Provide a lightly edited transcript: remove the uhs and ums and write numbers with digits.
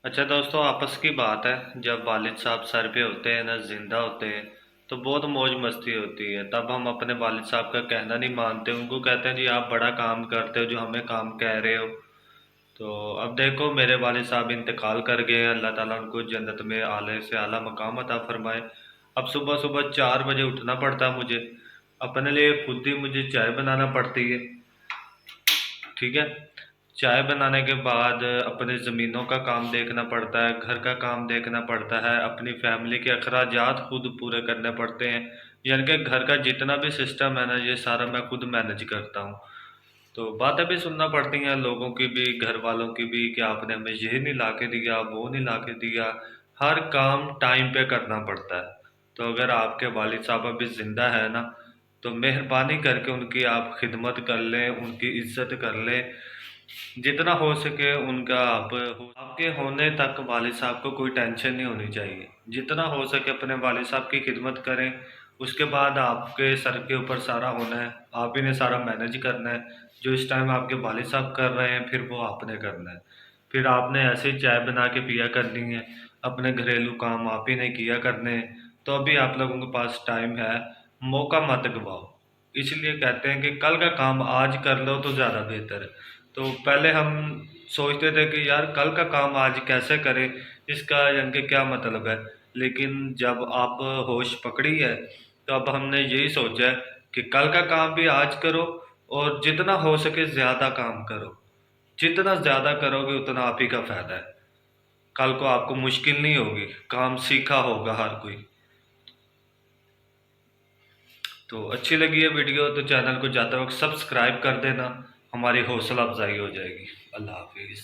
अच्छा दोस्तों, आपस की बात है। जब वालिद साहब सर पे होते हैं ना, जिंदा होते हैं, तो बहुत मौज मस्ती होती है। तब हम अपने वालिद साहब का कहना नहीं मानते, उनको कहते हैं जी आप बड़ा काम करते हो जो हमें काम कह रहे हो। तो अब देखो, मेरे वालिद साहब इंतकाल कर गए हैं, अल्लाह ताला उनको जन्नत में आले से आला मकाम अता फरमाए। अब सुबह सुबह 4 बजे उठना पड़ता है मुझे, अपने लिए खुद ही मुझे चाय बनाना पड़ती है। ठीक है। चाय बनाने के बाद अपने ज़मीनों का काम देखना पड़ता है, घर का काम देखना पड़ता है, अपनी फैमिली के अखराजात खुद पूरे करने पड़ते हैं। यानी कि घर का जितना भी सिस्टम है ना, ये सारा मैं खुद मैनेज करता हूँ। तो बातें भी सुनना पड़ती हैं लोगों की भी, घर वालों की भी, कि आपने हमें ये नहीं ला के दिया, वो नहीं ला के दिया। हर काम टाइम पे करना पड़ता है। तो अगर आपके वालिद साहब अभी ज़िंदा है ना, तो मेहरबानी करके उनकी आप खिदमत कर लें, उनकी इज्जत कर लें। जितना हो सके उनका आपके होने तक वालिद साहब को कोई टेंशन नहीं होनी चाहिए। जितना हो सके अपने वालिद साहब की खिदमत करें। उसके बाद आपके सर के ऊपर सारा होना है, आप ही ने सारा मैनेज करना है। जो इस टाइम आपके वालिद साहब कर रहे हैं, फिर वो आपने करना है। फिर आपने ऐसे ही चाय बना के पिया करनी है, अपने घरेलू काम आप ही ने किया करने हैं। तो अभी आप लोगों के पास टाइम है, मौका मत गवाओ। इसलिए कहते हैं कि कल का काम आज कर लो तो ज़्यादा बेहतर है। तो पहले हम सोचते थे कि यार कल का काम आज कैसे करें, इसका यानी कि क्या मतलब है। लेकिन जब आप होश पकड़ी है, तो अब हमने यही सोचा है कि कल का काम भी आज करो, और जितना हो सके ज़्यादा काम करो। जितना ज़्यादा करोगे उतना आप ही का फ़ायदा है। कल को आपको मुश्किल नहीं होगी, काम सीखा होगा हर कोई। तो अच्छी लगी है वीडियो तो चैनल को जाते वक्त सब्सक्राइब कर देना, हमारी हौसला अफजाई हो जाएगी। अल्लाह हाफिज़।